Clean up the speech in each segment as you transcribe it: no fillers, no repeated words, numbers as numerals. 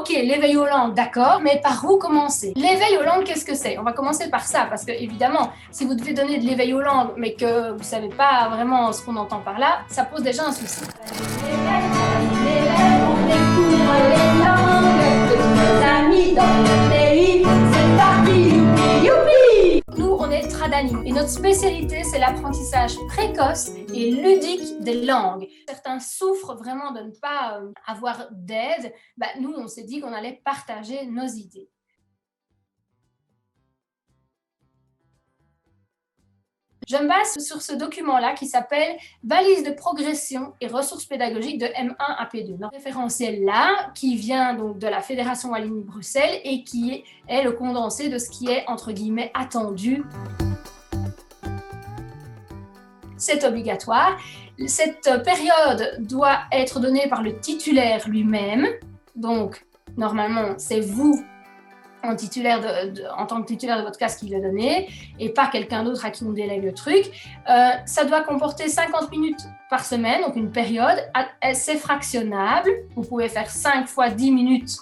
Ok, l'éveil aux langues, d'accord, mais par où commencer? L'éveil aux langues, qu'est-ce que c'est? On va commencer par ça, parce que évidemment, si vous devez donner de l'éveil aux langues, mais que vous ne savez pas vraiment ce qu'on entend par là, ça pose déjà un souci. L'éveil, on découvre les langues de nos amis dans le pays, c'est parti, youpi, youpi! Nous, on est Tradani, et notre spécialité, c'est l'apprentissage précoce et ludique des langues. Certains souffrent vraiment de ne pas avoir d'aide. Nous, on s'est dit qu'on allait partager nos idées. Je me base sur ce document-là qui s'appelle « Balise de progression et ressources pédagogiques de M1 à P2 ». Le référentiel-là, qui vient donc de la Fédération Wallonie-Bruxelles et qui est le condensé de ce qui est, entre guillemets, attendu. C'est obligatoire. Cette période doit être donnée par le titulaire lui-même. Donc, normalement, c'est vous en tant que titulaire de votre classe qui le donnez et pas quelqu'un d'autre à qui on délègue le truc. Ça doit comporter 50 minutes par semaine, donc une période. C'est fractionnable. Vous pouvez faire 5 fois 10 minutes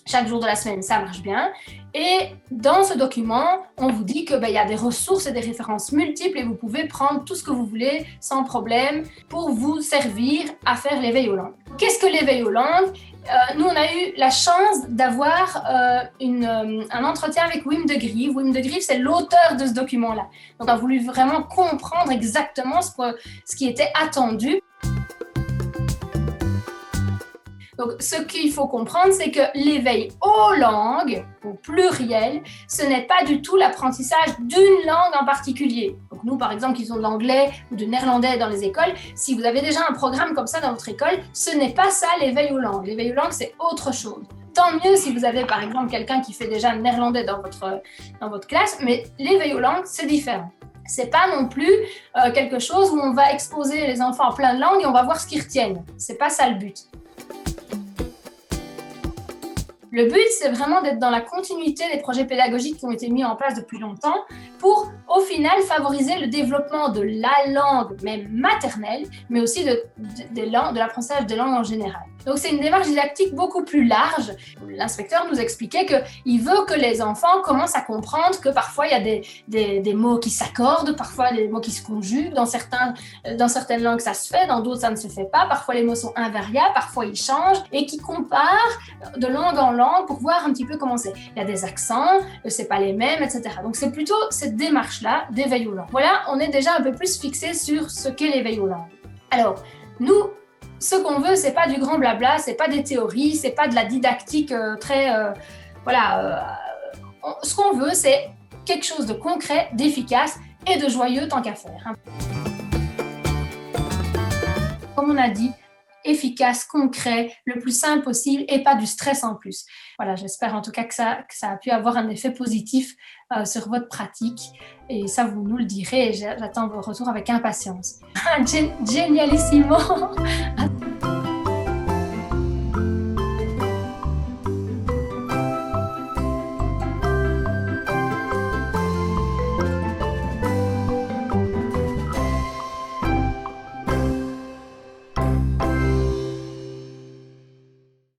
chaque jour de la semaine, ça marche bien. Et dans ce document, on vous dit qu'il y a des ressources et des références multiples et vous pouvez prendre tout ce que vous voulez sans problème pour vous servir à faire l'éveil aux langues. Qu'est-ce que l'éveil aux langues? Nous, on a eu la chance d'avoir un entretien avec Wim de Grieve. Wim de Grieve, c'est l'auteur de ce document-là. Donc, on a voulu vraiment comprendre exactement ce qui était attendu. Donc, ce qu'il faut comprendre, c'est que l'éveil aux langues, au pluriel, ce n'est pas du tout l'apprentissage d'une langue en particulier. Donc, nous, par exemple, qui ont de l'anglais ou du néerlandais dans les écoles, si vous avez déjà un programme comme ça dans votre école, ce n'est pas ça l'éveil aux langues. L'éveil aux langues, c'est autre chose. Tant mieux si vous avez, par exemple, quelqu'un qui fait déjà le néerlandais dans votre classe, mais l'éveil aux langues, c'est différent. C'est pas non plus quelque chose où on va exposer les enfants en plein de langues et on va voir ce qu'ils retiennent. C'est pas ça le but. Le but, c'est vraiment d'être dans la continuité des projets pédagogiques qui ont été mis en place depuis longtemps pour, au final, favoriser le développement de la langue, même maternelle, mais aussi de l'apprentissage des langues en général. Donc, c'est une démarche didactique beaucoup plus large. L'inspecteur nous expliquait qu'il veut que les enfants commencent à comprendre que parfois, il y a des mots qui s'accordent, parfois des mots qui se conjuguent. Dans certaines langues, ça se fait, dans d'autres, ça ne se fait pas. Parfois, les mots sont invariables, parfois, ils changent et qui comparent de langue en langue pour voir un petit peu comment c'est. Il y a des accents, c'est pas les mêmes, etc. Donc, c'est plutôt cette démarche-là d'éveil aux langues. Voilà, on est déjà un peu plus fixé sur ce qu'est l'éveil aux langues. Alors, nous, ce qu'on veut, c'est pas du grand blabla, c'est pas des théories, c'est pas de la didactique ce qu'on veut, c'est quelque chose de concret, d'efficace et de joyeux tant qu'à faire. Comme on a dit, efficace, concret, le plus simple possible et pas du stress en plus. Voilà, j'espère en tout cas que ça a pu avoir un effet positif sur votre pratique et ça, vous nous le direz et j'attends vos retours avec impatience. Génialissimo!